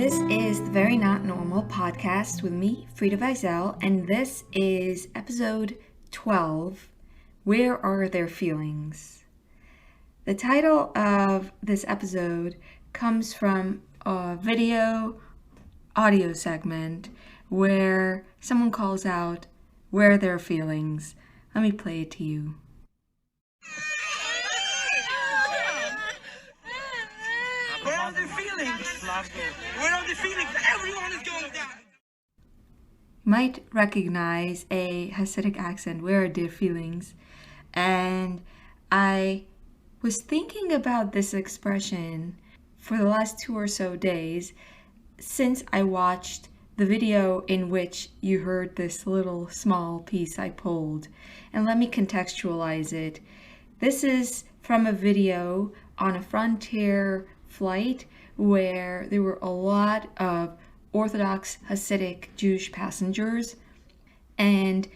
This is the Very Not Normal podcast with me, Frieda Vizel, and this is episode 12, Where Are Their Feelings? The title of this episode comes from a audio segment where someone calls out, Where are their feelings? Let me play it to you. Where are their feelings? Where are the feelings? Everyone is going down. Might recognize a Hasidic accent, where are their feelings? And I was thinking about this expression for the last 2 or so days since I watched the video in which you heard this little small piece I pulled. And let me contextualize it. This is from a video on a Frontier flight where there were a lot of Orthodox Hasidic Jewish passengers, and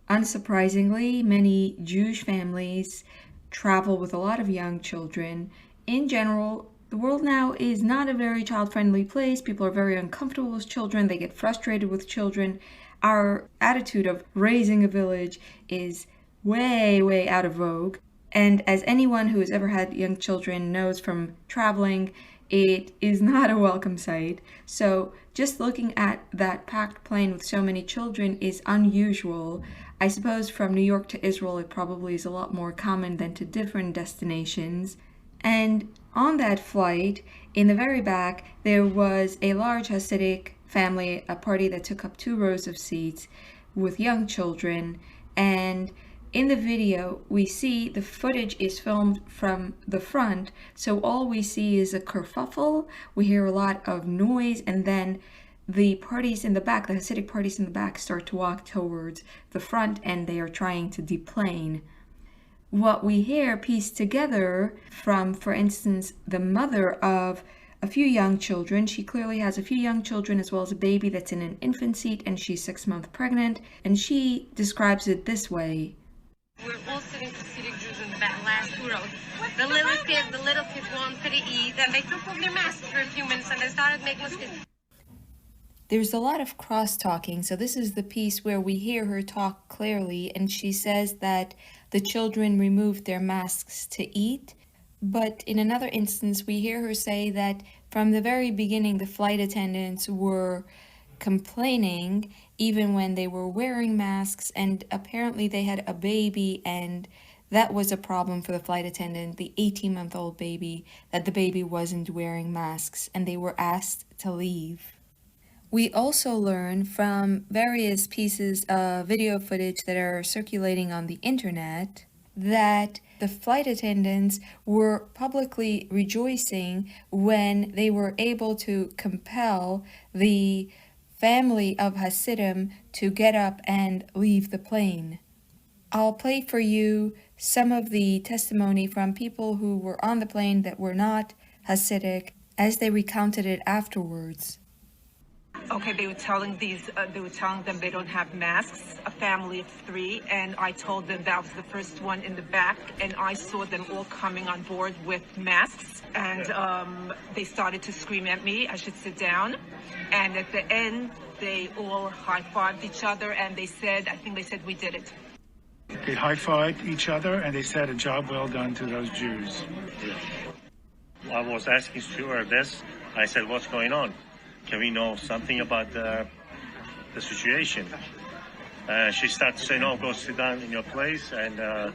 unsurprisingly, many Jewish families travel with a lot of young children. In general, the world now is not a very child-friendly place. People are very uncomfortable with children. They get frustrated with children. Our attitude of raising a village is way, way out of vogue. And as anyone who has ever had young children knows from traveling, it is not a welcome sight. So just looking at that packed plane with so many children is unusual. I suppose from New York to Israel, it probably is a lot more common than to different destinations. And on that flight, in the very back, there was a large Hasidic family, a party that took up 2 rows of seats with young children. And in the video, we see the footage is filmed from the front, so all we see is a kerfuffle. We hear a lot of noise, and then the parties in the back, the Hasidic parties in the back, start to walk towards the front, and they are trying to deplane. What we hear pieced together from, for instance, the mother of a few young children. She clearly has a few young children as well as a baby that's in an infant seat, and she's 6 months pregnant, and she describes it this way. We're all sitting Hasidic Jews in the back, last 2 rows. The little kids wanted to eat, and they took off their masks for a few minutes, and they started making us eat. There's a lot of cross-talking, so this is the piece where we hear her talk clearly, and she says that the children removed their masks to eat. But in another instance, we hear her say that from the very beginning, the flight attendants were complaining even when they were wearing masks, and apparently they had a baby, and that was a problem for the flight attendant, the 18-month-old baby, that the baby wasn't wearing masks, and they were asked to leave. We also learn from various pieces of video footage that are circulating on the internet that the flight attendants were publicly rejoicing when they were able to compel the family of Hasidim to get up and leave the plane. I'll play for you some of the testimony from people who were on the plane that were not Hasidic as they recounted it afterwards. Okay, they were telling them they don't have masks, a family of 3, and I told them that was the first one in the back, and I saw them all coming on board with masks, and they started to scream at me I should sit down, and at the end they all high-fived each other, and I think they said we did it. They high-fived each other, and they said a job well done to those Jews. I was asking stewardess, I said, what's going on? Can we know something about the situation? She started to say, no, go sit down in your place. And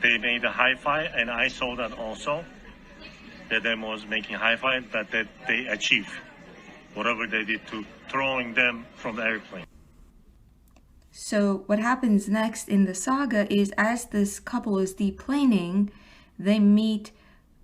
they made a high five, and I saw that also. That them was making high five, that they achieved whatever they did to throwing them from the airplane. So what happens next in the saga is, as this couple is deplaning, they meet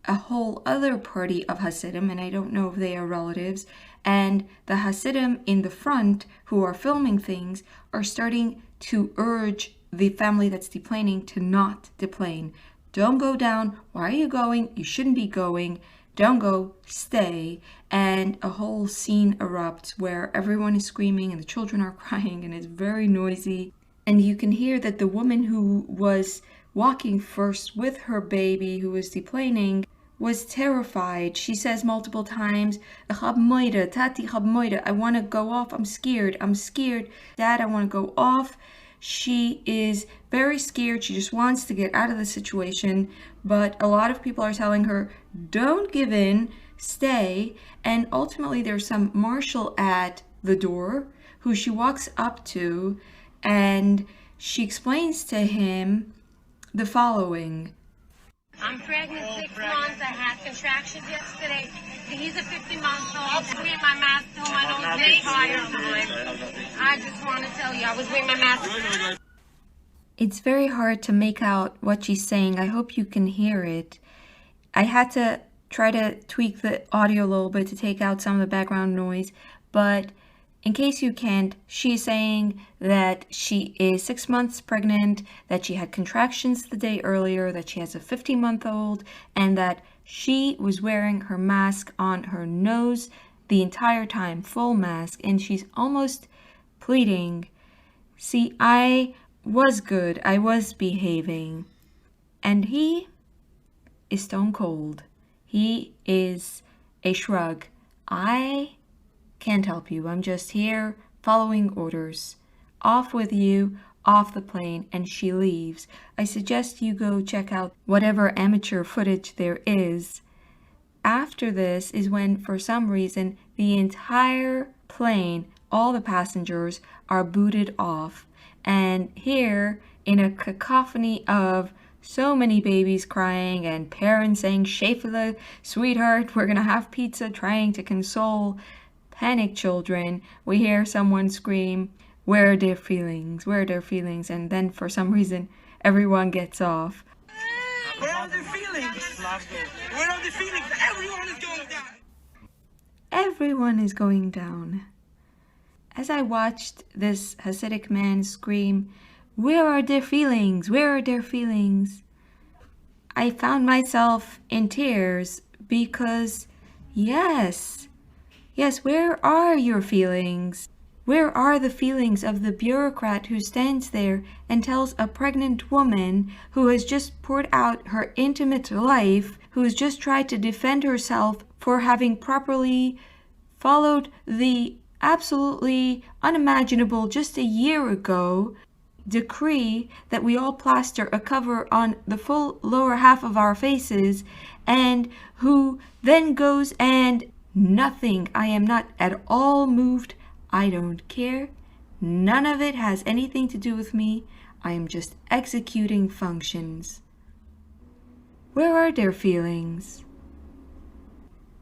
a whole other party of Hasidim, and I don't know if they are relatives, and the Hasidim in the front who are filming things are starting to urge the family that's deplaning to not deplane. Don't go down. Why are you going? You shouldn't be going. Don't go. Stay. And a whole scene erupts where everyone is screaming and the children are crying, and it's very noisy. And you can hear that the woman who was walking first with her baby who was deplaning was terrified. She says multiple times, "Ich hab moide, Tati, ich hab moide. I want to go off. I'm scared. I'm scared. Dad, I want to go off." She is very scared. She just wants to get out of the situation. But a lot of people are telling her, don't give in, stay. And ultimately, there's some marshal at the door who she walks up to, and she explains to him the following. I'm pregnant 6 months. I had contractions yesterday. He's a 50 months old. I was wearing my mask till my nose the entire time. I just want to tell you, I was wearing my mask. It's very hard to make out what she's saying. I hope you can hear it. I had to try to tweak the audio a little bit to take out some of the background noise, but in case you can't, she's saying that she is 6 months pregnant, that she had contractions the day earlier, that she has a 50-month-old, and that she was wearing her mask on her nose the entire time, full mask, and she's almost pleading, "See, I was good, I was behaving." And he is stone cold. He is a shrug. "I can't help you. I'm just here following orders. Off with you, off the plane," and she leaves. I suggest you go check out whatever amateur footage there is. After this is when, for some reason, the entire plane, all the passengers, are booted off. And here, in a cacophony of so many babies crying and parents saying, "Schäfele, sweetheart, we're gonna have pizza," trying to console panicked children, we hear someone scream, "Where are their feelings? Where are their feelings?" And then for some reason, everyone gets off. Where are the feelings? Where are the feelings? Everyone is going down. Everyone is going down. As I watched this Hasidic man scream, "Where are their feelings? Where are their feelings?" I found myself in tears because, yes, where are your feelings? Where are the feelings of the bureaucrat who stands there and tells a pregnant woman who has just poured out her intimate life, who has just tried to defend herself for having properly followed the absolutely unimaginable just a year ago decree that we all plaster a cover on the full lower half of our faces, and who then goes and nothing. I am not at all moved. I don't care. None of it has anything to do with me. I am just executing functions. Where are their feelings?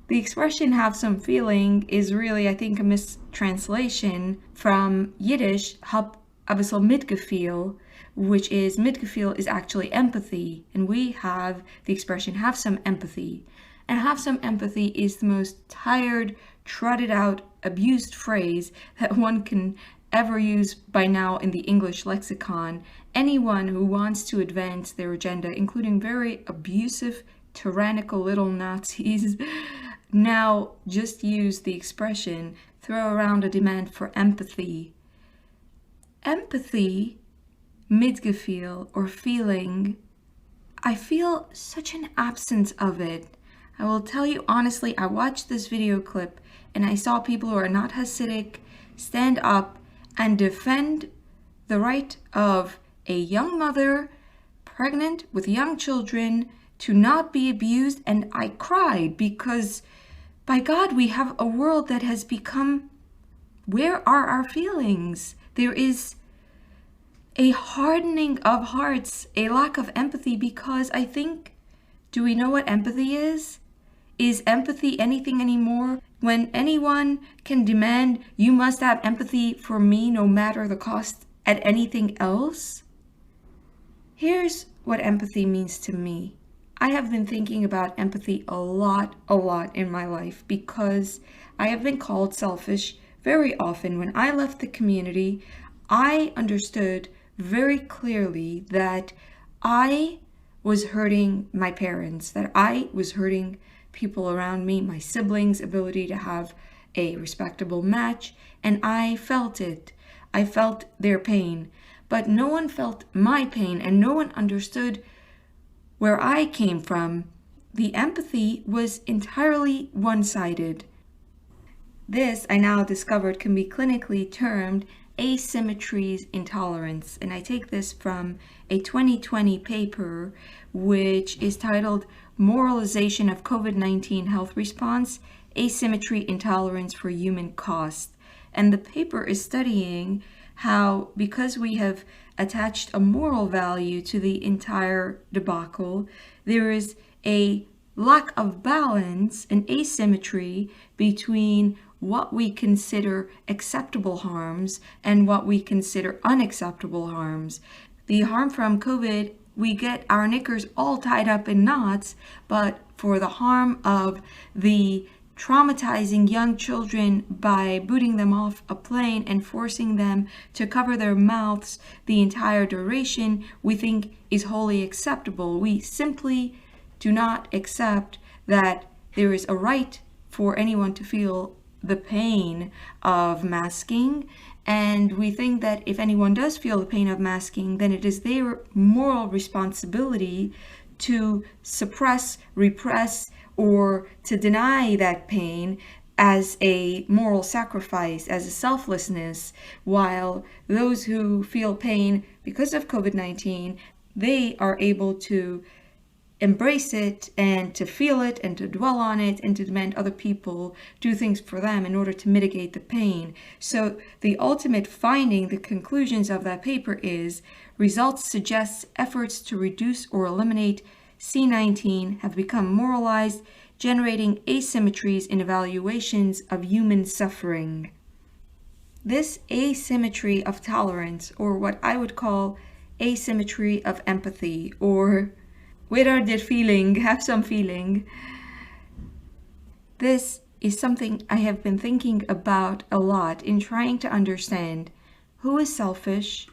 The expression "have some feeling" is really, I think, a mistranslation from Yiddish, hab a bissel Mitgefühl, which is, Mitgefühl is actually empathy, and we have the expression "have some empathy." And "have some empathy" is the most tired, trotted out, abused phrase that one can ever use by now in the English lexicon. Anyone who wants to advance their agenda, including very abusive, tyrannical little Nazis, now just use the expression, throw around a demand for empathy. Empathy, Mitgefühl, or feeling, I feel such an absence of it. I will tell you honestly, I watched this video clip and I saw people who are not Hasidic stand up and defend the right of a young mother pregnant with young children to not be abused, and I cried because, by God, we have a world that has become, where are our feelings? There is a hardening of hearts, a lack of empathy, because I think, do we know what empathy is? Is empathy anything anymore? When anyone can demand, "You must have empathy for me no matter the cost," at anything else? Here's what empathy means to me. I have been thinking about empathy a lot in my life because I have been called selfish very often. When I left the community, I understood very clearly that I was hurting my parents, that I was hurting people around me, my siblings' ability to have a respectable match, and I felt it. I felt their pain, but no one felt my pain, and no one understood where I came from, the empathy was entirely one-sided. This, I now discovered, can be clinically termed asymmetries intolerance, and I take this from a 2020 paper which is titled Moralization of COVID-19 Health Response, Asymmetry Intolerance for Human Cost. And the paper is studying how, because we have attached a moral value to the entire debacle, there is a lack of balance, an asymmetry between what we consider acceptable harms and what we consider unacceptable harms. The harm from COVID, we get our knickers all tied up in knots, but for the harm of the traumatizing young children by booting them off a plane and forcing them to cover their mouths the entire duration, we think is wholly acceptable. We simply do not accept that there is a right for anyone to feel the pain of masking, and we think that if anyone does feel the pain of masking, then it is their moral responsibility to suppress, repress, or to deny that pain as a moral sacrifice, as a selflessness, while those who feel pain because of COVID-19, they are able to embrace it and to feel it and to dwell on it and to demand other people do things for them in order to mitigate the pain. So the ultimate finding, the conclusions of that paper is, results suggest efforts to reduce or eliminate C-19 have become moralized, generating asymmetries in evaluations of human suffering. This asymmetry of tolerance, or what I would call asymmetry of empathy, or where did feeling, have some feeling. This is something I have been thinking about a lot in trying to understand who is selfish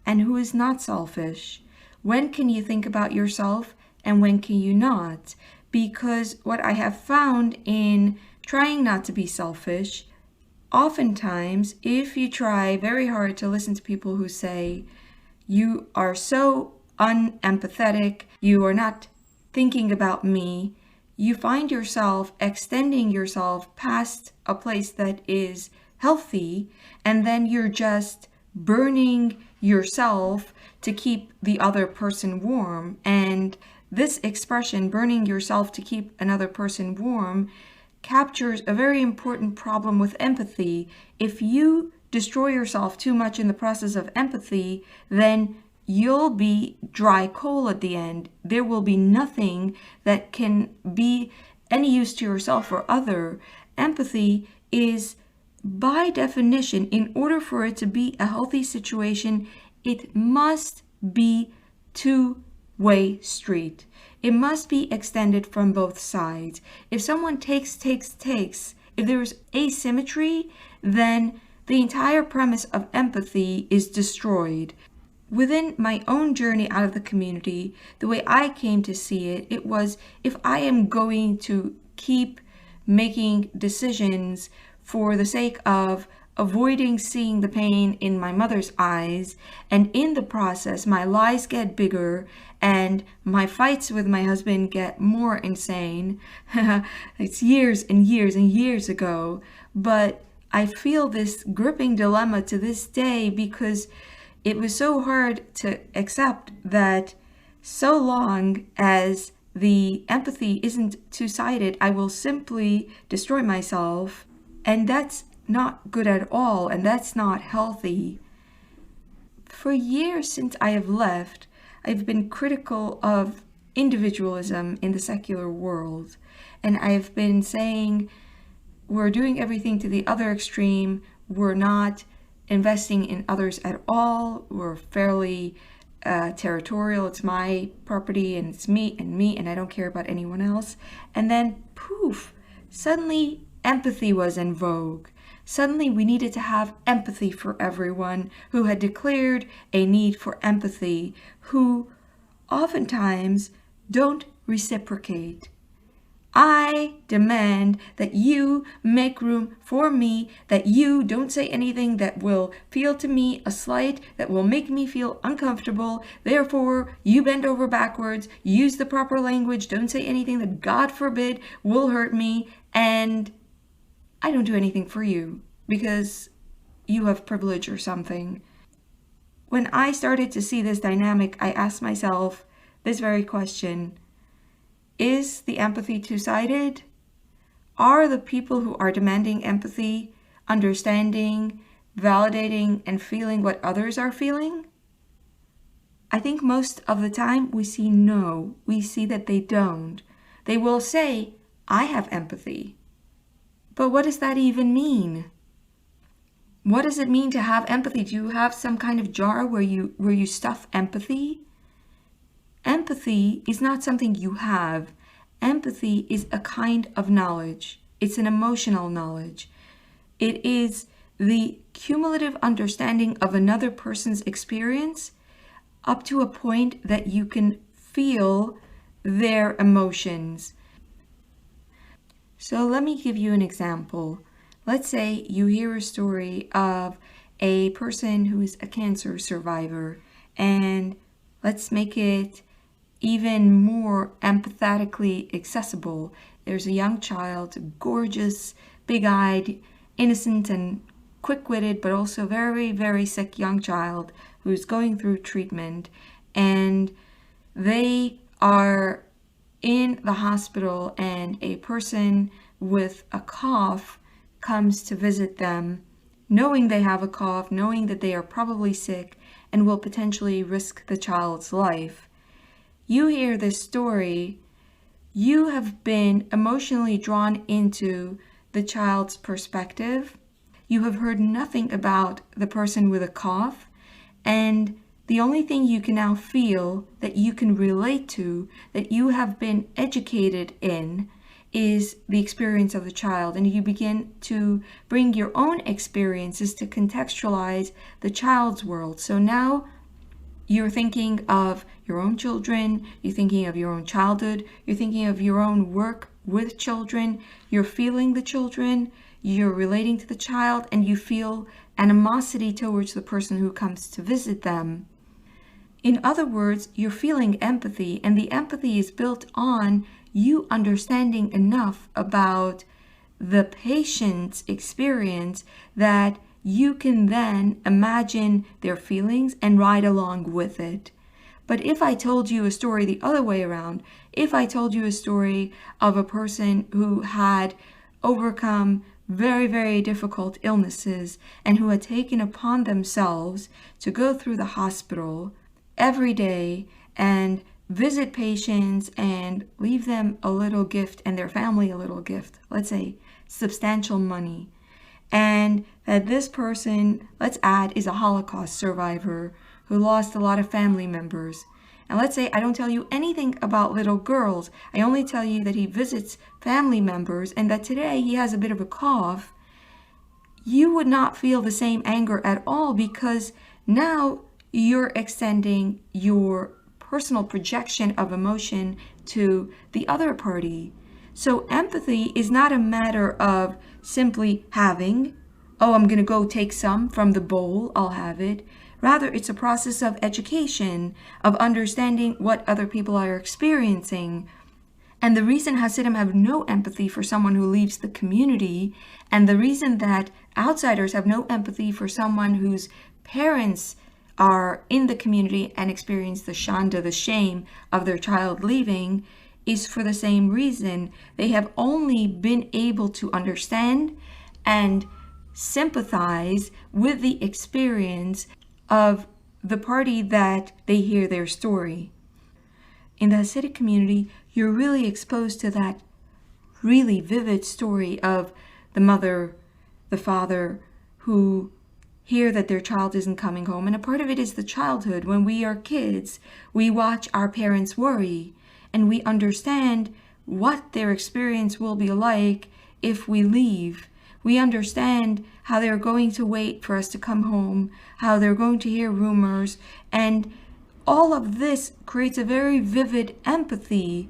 and who is not selfish. When can you think about yourself and when can you not? Because what I have found in trying not to be selfish, oftentimes if you try very hard to listen to people who say, you are so unempathetic, you are not thinking about me, you find yourself extending yourself past a place that is healthy, and then you're just burning yourself to keep the other person warm. And this expression, burning yourself to keep another person warm, captures a very important problem with empathy. If you destroy yourself too much in the process of empathy, then you'll be dry coal at the end. There will be nothing that can be any use to yourself or other. Empathy is, by definition, in order for it to be a healthy situation, it must be two-way street. It must be extended from both sides. If someone takes, if there's asymmetry, then the entire premise of empathy is destroyed. Within my own journey out of the community, the way I came to see it, it was, if I am going to keep making decisions for the sake of avoiding seeing the pain in my mother's eyes, and in the process my lies get bigger and my fights with my husband get more insane. It's years and years and years ago, but I feel this gripping dilemma to this day, because it was so hard to accept that so long as the empathy isn't two-sided, I will simply destroy myself. And that's not good at all, and that's not healthy. For years since I have left, I've been critical of individualism in the secular world. And I've been saying, we're doing everything to the other extreme, we're not investing in others at all, we're fairly territorial, it's my property and it's me and I don't care about anyone else. And then poof, suddenly empathy was in vogue. Suddenly we needed to have empathy for everyone who had declared a need for empathy, who oftentimes don't reciprocate. I demand that you make room for me, that you don't say anything that will feel to me a slight, that will make me feel uncomfortable. Therefore, you bend over backwards, use the proper language, don't say anything that, God forbid, will hurt me, and I don't do anything for you because you have privilege or something. When I started to see this dynamic, I asked myself this very question. Is the empathy two-sided? Are the people who are demanding empathy understanding, validating, and feeling what others are feeling? I think most of the time we see no. We see that they don't. They will say, I have empathy. But what does that even mean? What does it mean to have empathy? Do you have some kind of jar where you stuff empathy? Empathy is not something you have. Empathy is a kind of knowledge. It's an emotional knowledge. It is the cumulative understanding of another person's experience up to a point that you can feel their emotions. So let me give you an example. Let's say you hear a story of a person who is a cancer survivor, and let's make it even more empathetically accessible. There's a young child, a gorgeous, big-eyed, innocent and quick-witted, but also very, very sick young child who's going through treatment, and they are in the hospital, and a person with a cough comes to visit them, knowing they have a cough, knowing that they are probably sick and will potentially risk the child's life. You hear this story, you have been emotionally drawn into the child's perspective. You have heard nothing about the person with a cough, and the only thing you can now feel that you can relate to, that you have been educated in, is the experience of the child. And you begin to bring your own experiences to contextualize the child's world. So now you're thinking of your own children, you're thinking of your own childhood, you're thinking of your own work with children, you're feeling the children, you're relating to the child, and you feel animosity towards the person who comes to visit them. In other words, you're feeling empathy, and the empathy is built on you understanding enough about the patient's experience that you can then imagine their feelings and ride along with it. But if I told you a story the other way around, if I told you a story of a person who had overcome very, very difficult illnesses and who had taken upon themselves to go through the hospital every day and visit patients and leave them a little gift and their family a little gift, let's say substantial money, and that this person, let's add, is a Holocaust survivor who lost a lot of family members. And let's say I don't tell you anything about little girls. I only tell you that he visits family members and that today he has a bit of a cough. You would not feel the same anger at all, because now you're extending your personal projection of emotion to the other party. So empathy is not a matter of simply having, oh, I'm going to go take some from the bowl, I'll have it. Rather, it's a process of education, of understanding what other people are experiencing. And the reason Hasidim have no empathy for someone who leaves the community, and the reason that outsiders have no empathy for someone whose parents are in the community and experience the shanda, the shame of their child leaving, is for the same reason. They have only been able to understand and sympathize with the experience of the party that they hear their story. In the Hasidic community, you're really exposed to that really vivid story of the mother, the father, who hear that their child isn't coming home. And a part of it is the childhood. When we are kids, we watch our parents worry, and we understand what their experience will be like if we leave. We understand how they're going to wait for us to come home, how they're going to hear rumors, and all of this creates a very vivid empathy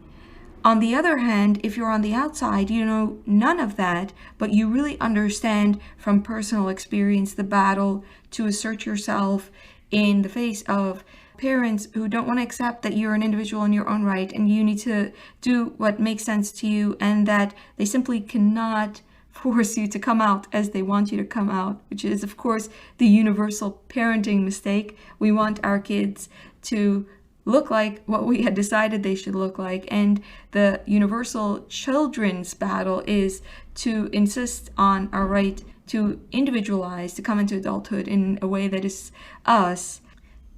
On the other hand, if you're on the outside, you know none of that, but you really understand from personal experience the battle to assert yourself in the face of parents who don't want to accept that you're an individual in your own right and you need to do what makes sense to you, and that they simply cannot force you to come out as they want you to come out, which is, of course, the universal parenting mistake. We want our kids to look like what we had decided they should look like, and the universal children's battle is to insist on our right to individualize, to come into adulthood in a way that is us.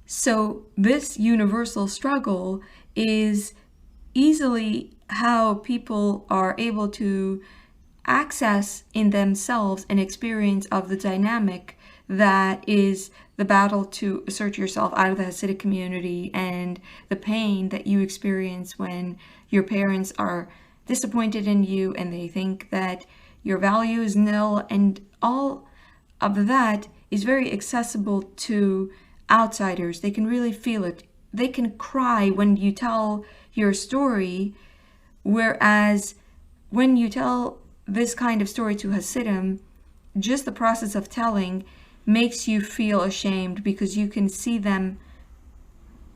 So this universal struggle is easily how people are able to access in themselves an experience of the dynamic that is the battle to assert yourself out of the Hasidic community, and the pain that you experience when your parents are disappointed in you and they think that your value is nil, and all of that is very accessible to outsiders. They can really feel it. They can cry when you tell your story, whereas when you tell this kind of story to Hasidim, just the process of telling makes you feel ashamed, because you can see them,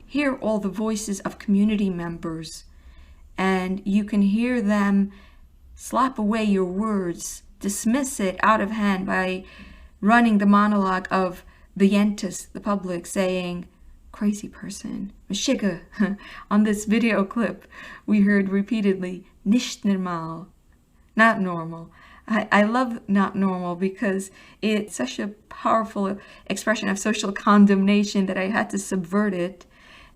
hear all the voices of community members, and you can hear them slap away your words, dismiss it out of hand by running the monologue of the yentas, the public, saying, crazy person, Meshiga. On this video clip, we heard repeatedly, nicht normal, not normal. I love not normal because it's such a powerful expression of social condemnation that I had to subvert it.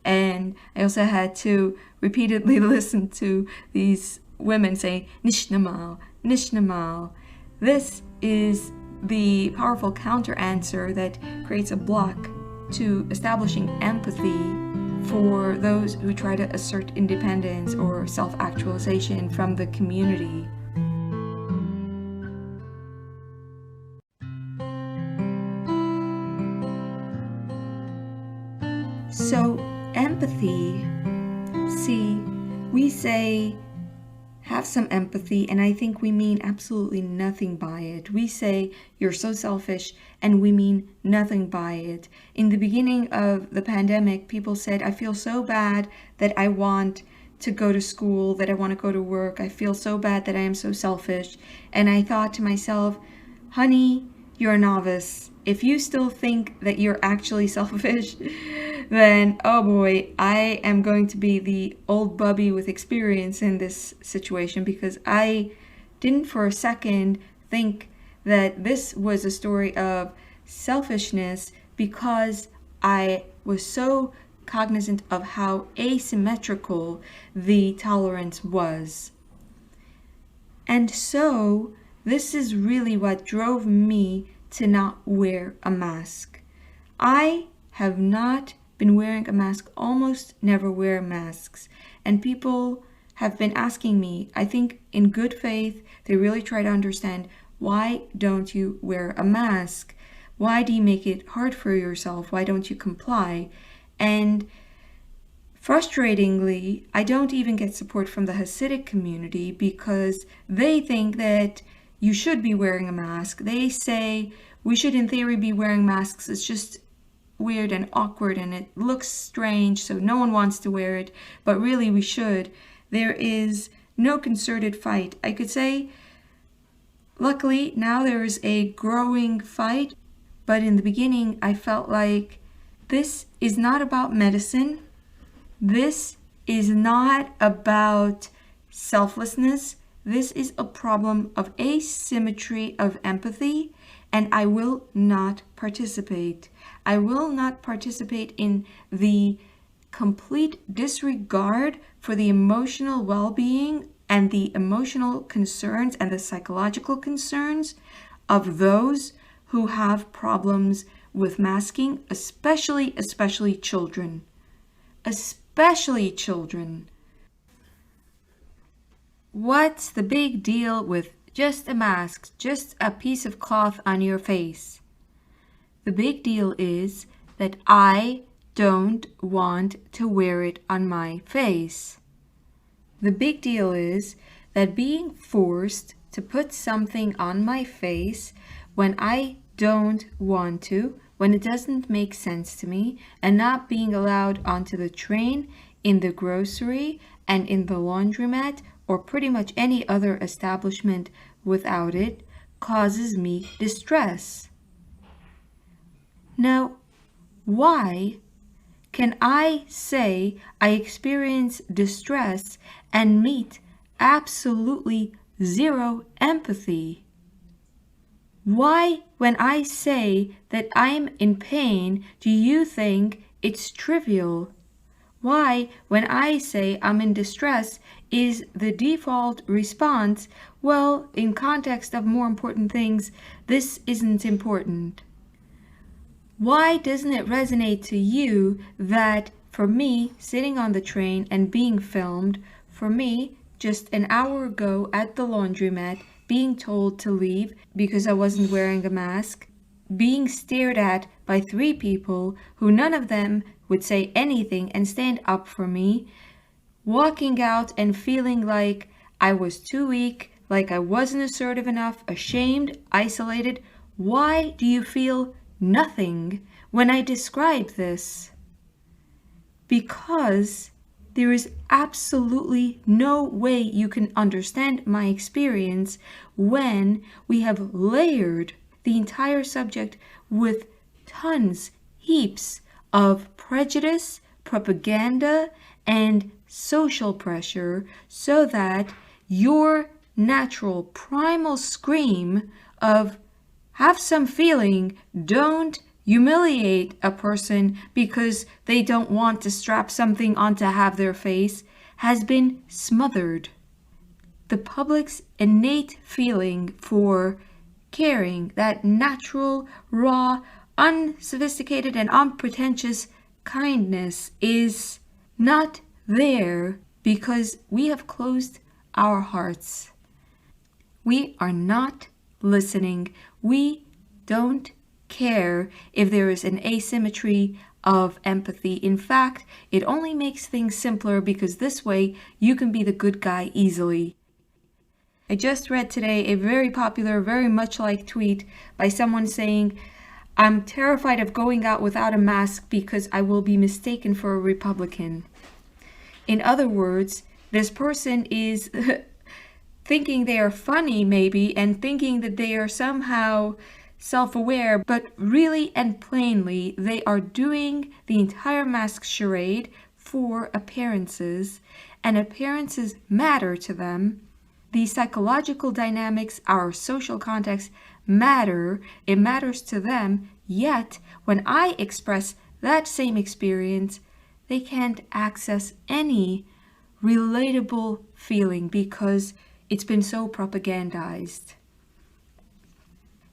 And I also had to repeatedly listen to these women say, nicht normal, nicht normal. This is the powerful counter answer that creates a block to establishing empathy for those who try to assert independence or self-actualization from the community. So, empathy, see, we say have some empathy, and I think we mean absolutely nothing by it. We say you're so selfish, and we mean nothing by it. In the beginning of the pandemic, people said, I feel so bad that I want to go to school, that I want to go to work. I feel so bad that I am so selfish. And I thought to myself, honey, you're a novice. If you still think that you're actually selfish, then, oh boy, I am going to be the old bubby with experience in this situation, because I didn't for a second think that this was a story of selfishness, because I was so cognizant of how asymmetrical the tolerance was. And so, this is really what drove me to not wear a mask. I have not been wearing a mask, almost never wear masks. And people have been asking me, I think in good faith, they really try to understand, why don't you wear a mask? Why do you make it hard for yourself? Why don't you comply? And frustratingly, I don't even get support from the Hasidic community, because they think that you should be wearing a mask. They say we should in theory be wearing masks. It's just weird and awkward and it looks strange, so no one wants to wear it, but really we should. There is no concerted fight. I could say, luckily, now there is a growing fight, but in the beginning I felt like this is not about medicine. This is not about selflessness. This is a problem of asymmetry of empathy, and I will not participate. I will not participate in the complete disregard for the emotional well-being and the emotional concerns and the psychological concerns of those who have problems with masking, especially children. Especially children. What's the big deal with just a mask, just a piece of cloth on your face? The big deal is that I don't want to wear it on my face. The big deal is that being forced to put something on my face when I don't want to, when it doesn't make sense to me, and not being allowed onto the train, in the grocery, and in the laundromat, or pretty much any other establishment without it, causes me distress. Now, why can I say I experience distress and meet absolutely zero empathy? Why, when I say that I'm in pain, do you think it's trivial? Why, when I say I'm in distress, is the default response, well, in context of more important things, this isn't important? Why doesn't it resonate to you that for me, sitting on the train and being filmed, for me, just an hour ago at the laundromat, being told to leave because I wasn't wearing a mask, being stared at by 3 people who none of them would say anything and stand up for me, walking out and feeling like I was too weak, like I wasn't assertive enough, ashamed, isolated? Why do you feel nothing when I describe this? Because there is absolutely no way you can understand my experience when we have layered the entire subject with tons, heaps of prejudice, propaganda, and social pressure, so that your natural primal scream of have some feeling, don't humiliate a person because they don't want to strap something on to have their face, has been smothered. The public's innate feeling for caring, that natural, raw, unsophisticated, and unpretentious kindness is not there because we have closed our hearts. We are not listening. We don't care if there is an asymmetry of empathy. In fact, it only makes things simpler because this way you can be the good guy easily. I just read today a very popular, very much liked tweet by someone saying, I'm terrified of going out without a mask because I will be mistaken for a Republican. In other words, this person is thinking they are funny maybe and thinking that they are somehow self-aware, but really and plainly they are doing the entire mask charade for appearances, and appearances matter to them. The psychological dynamics, our social context matter. It matters to them, yet when I express that same experience, they can't access any relatable feeling because it's been so propagandized.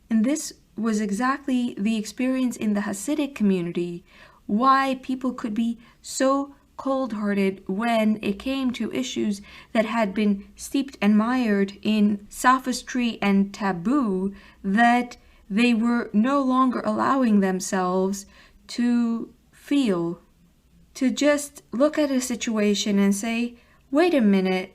And this was exactly the experience in the Hasidic community, why people could be so cold-hearted when it came to issues that had been steeped and mired in sophistry and taboo, that they were no longer allowing themselves to feel, to just look at a situation and say, wait a minute,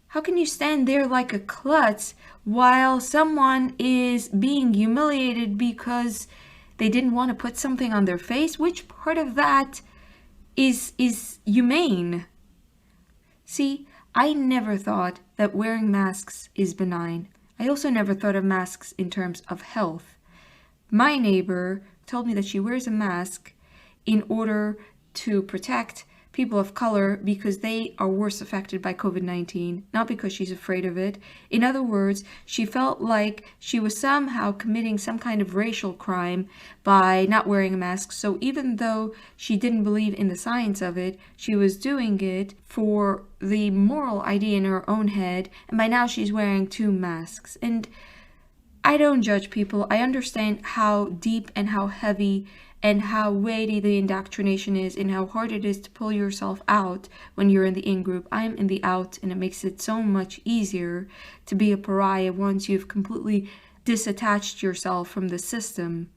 how can you stand there like a klutz while someone is being humiliated because they didn't want to put something on their face? Which part of that is humane? See, I never thought that wearing masks is benign. I also never thought of masks in terms of health. My neighbor told me that she wears a mask in order to protect people of color because they are worse affected by COVID-19, not because she's afraid of it. In other words, she felt like she was somehow committing some kind of racial crime by not wearing a mask. So even though she didn't believe in the science of it, she was doing it for the moral idea in her own head, and by now she's wearing 2 masks. And I don't judge people. I understand how deep and how heavy and how weighty the indoctrination is and how hard it is to pull yourself out when you're in the in-group. I'm in the out, and it makes it so much easier to be a pariah once you've completely disattached yourself from the system.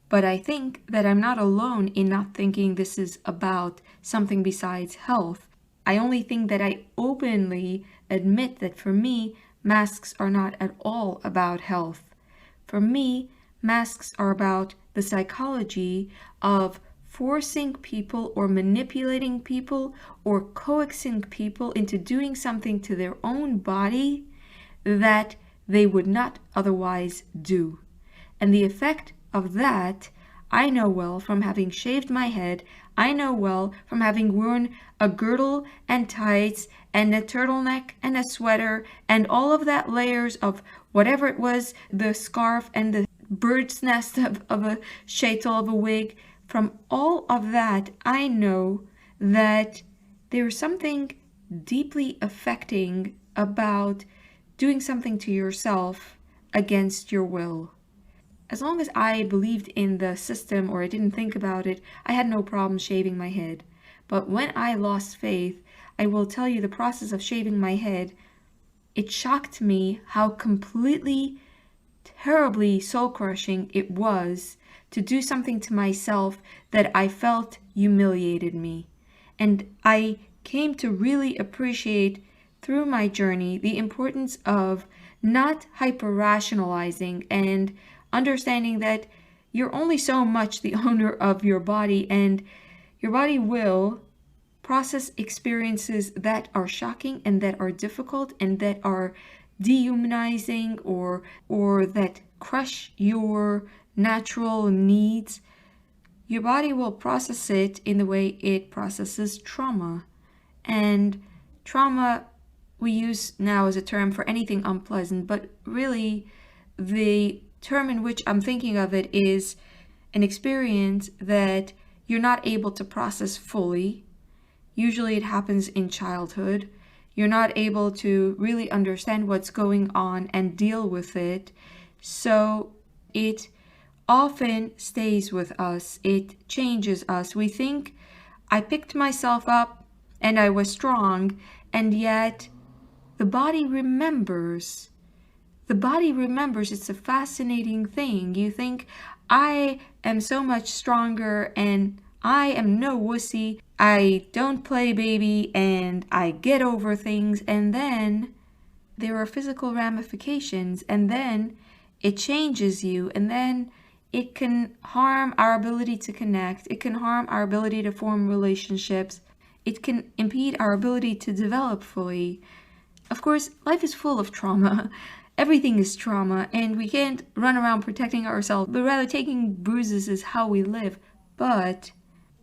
But I think that I'm not alone in not thinking this is about something besides health. I only think that I openly admit that for me, masks are not at all about health. For me, masks are about the psychology of forcing people or manipulating people or coaxing people into doing something to their own body that they would not otherwise do. And the effect of that, I know well from having shaved my head. I know well from having worn a girdle and tights and a turtleneck and a sweater and all of that layers of whatever it was, the scarf and the bird's nest of a shaitel of a wig. From all of that, I know that there's something deeply affecting about doing something to yourself against your will. As long as I believed in the system or I didn't think about it, I had no problem shaving my head. But when I lost faith, I will tell you the process of shaving my head, it shocked me how completely, terribly soul-crushing it was to do something to myself that I felt humiliated me. And I came to really appreciate through my journey the importance of not hyper-rationalizing and understanding that you're only so much the owner of your body, and your body will process experiences that are shocking and that are difficult and that are dehumanizing or that crush your natural needs. Your body will process it in the way it processes trauma. And trauma we use now as a term for anything unpleasant, but really the term in which I'm thinking of it is an experience that you're not able to process fully. Usually it happens in childhood. You're not able to really understand what's going on and deal with it. So it often stays with us. It changes us. We think, I picked myself up and I was strong, and yet the body remembers. The body remembers. It's a fascinating thing. You think, I am so much stronger and I am no wussy. I don't play baby and I get over things. And then there are physical ramifications, and then it changes you, and then it can harm our ability to connect. It can harm our ability to form relationships. It can impede our ability to develop fully. Of course, life is full of trauma. Everything is trauma, and we can't run around protecting ourselves, but rather taking bruises is how we live. But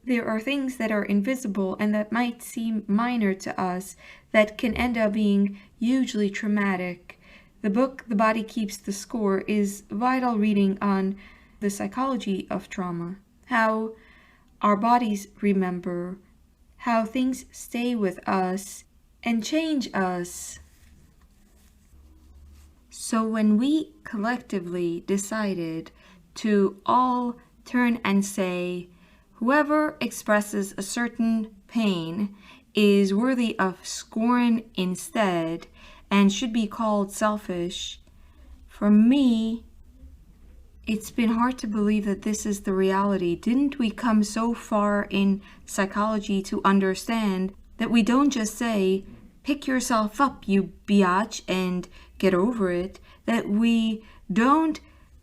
there are things that are invisible and that might seem minor to us that can end up being hugely traumatic. The book, The Body Keeps the Score, is vital reading on the psychology of trauma, how our bodies remember, how things stay with us and change us. So when we collectively decided to all turn and say, whoever expresses a certain pain is worthy of scorn instead and should be called selfish, for me, it's been hard to believe that this is the reality. Didn't we come so far in psychology to understand that we don't just say, pick yourself up, you biatch, and get over it, that we don't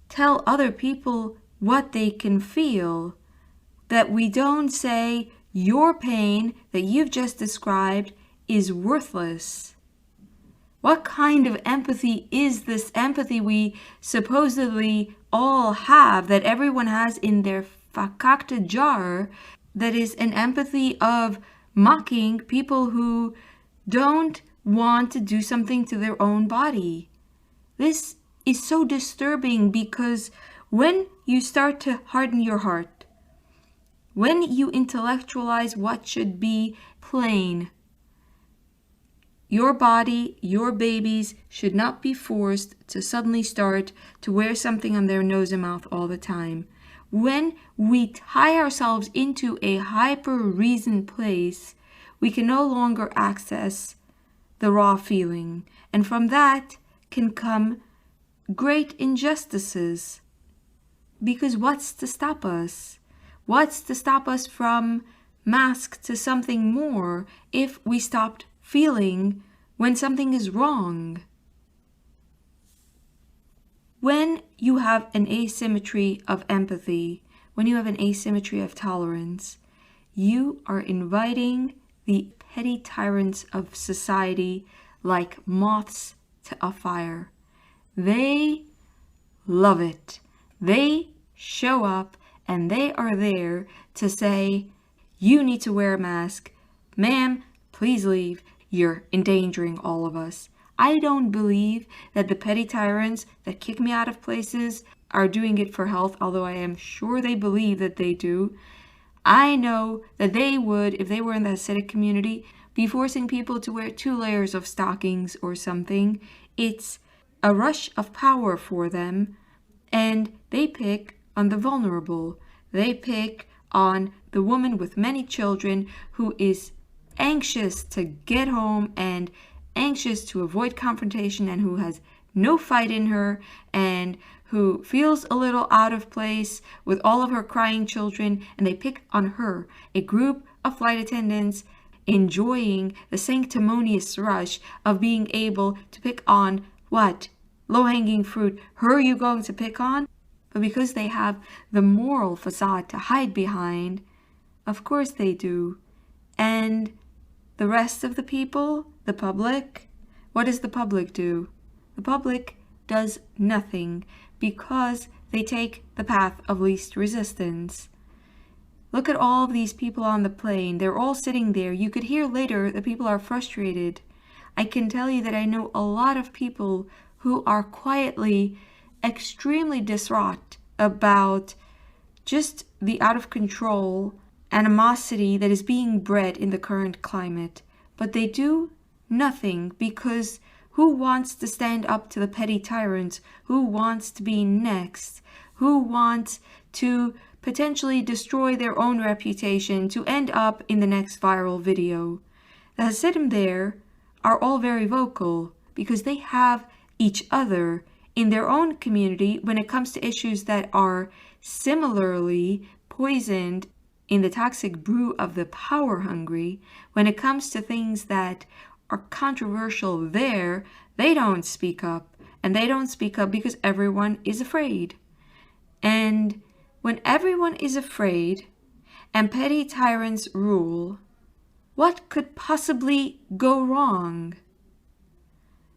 tell other people what they can feel, that we don't say, your pain that you've just described is worthless. What kind of empathy is this empathy we supposedly all have, that everyone has in their fakakta jar, that is an empathy of mocking people who don't want to do something to their own body? This is so disturbing, because when you start to harden your heart, when you intellectualize what should be plain, your body, your babies should not be forced to suddenly start to wear something on their nose and mouth all the time. When we tie ourselves into a hyper-reasoned place, we can no longer access the raw feeling. And from that can come great injustices. Because what's to stop us? What's to stop us from mask to something more if we stopped feeling when something is wrong. When you have an asymmetry of empathy, when you have an asymmetry of tolerance, you are inviting the petty tyrants of society like moths to a fire. They love it. They show up and they are there to say, you need to wear a mask. Ma'am, please leave. You're endangering all of us. I don't believe that the petty tyrants that kick me out of places are doing it for health, although I am sure they believe that they do. I know that they would, if they were in the Hasidic community, be forcing people to wear 2 layers of stockings or something. It's a rush of power for them, and they pick on the vulnerable. They pick on the woman with many children who is anxious to get home and anxious to avoid confrontation and who has no fight in her and who feels a little out of place with all of her crying children, and they pick on her, a group of flight attendants enjoying the sanctimonious rush of being able to pick on what? Low-hanging fruit. Her are you going to pick on? But because they have the moral facade to hide behind, of course they do. And the rest of the people, the public, what does the public do? The public does nothing because they take the path of least resistance. Look at all of these people on the plane. They're all sitting there. You could hear later that people are frustrated. I can tell you that I know a lot of people who are quietly extremely distraught about just the out of control animosity that is being bred in the current climate. But they do nothing because who wants to stand up to the petty tyrants? Who wants to be next? Who wants to potentially destroy their own reputation to end up in the next viral video? The Hasidim there are all very vocal because they have each other in their own community when it comes to issues that are similarly poisoned in the toxic brew of the power hungry. When it comes to things that are controversial there, they don't speak up. And they don't speak up because everyone is afraid. And when everyone is afraid and petty tyrants rule, what could possibly go wrong?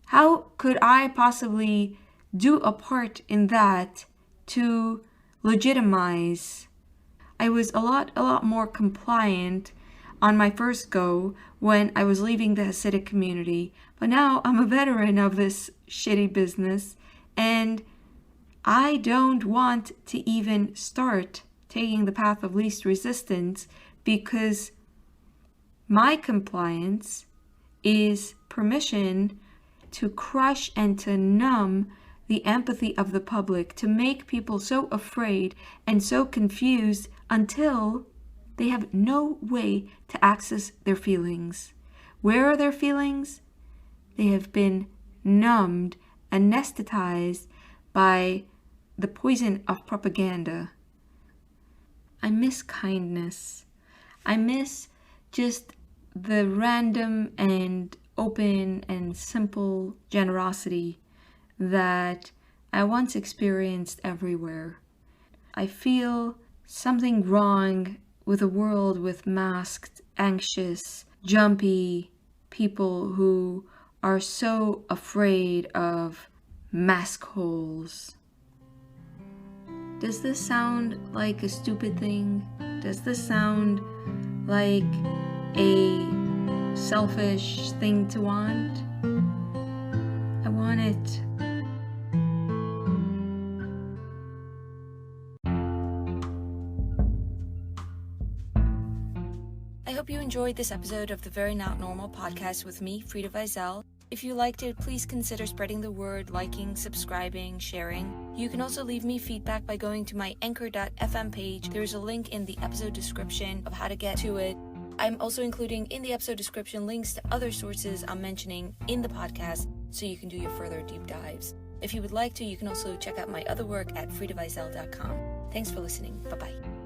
How could I possibly do a part in that to legitimize? I was a lot more compliant on my first go when I was leaving the Hasidic community, but now I'm a veteran of this shitty business and I don't want to even start taking the path of least resistance because my compliance is permission to crush and to numb the empathy of the public, to make people so afraid and so confused until they have no way to access their feelings. Where are their feelings? They have been numbed, anesthetized by the poison of propaganda. I miss kindness. I miss just the random and open and simple generosity that I once experienced everywhere. I feel something wrong with a world with masked, anxious, jumpy people who are so afraid of mask holes. Does this sound like a stupid thing? Does this sound like a selfish thing to want? I want it. I hope you enjoyed this episode of the Very Not Normal podcast with me, Frieda Vizel. If you liked it, please consider spreading the word, liking, subscribing, sharing. You can also leave me feedback by going to my anchor.fm page. There is a link in the episode description of how to get to it. I'm also including in the episode description links to other sources I'm mentioning in the podcast so you can do your further deep dives. If you would like to, you can also check out my other work at friedavizel.com. Thanks for listening. Bye-bye.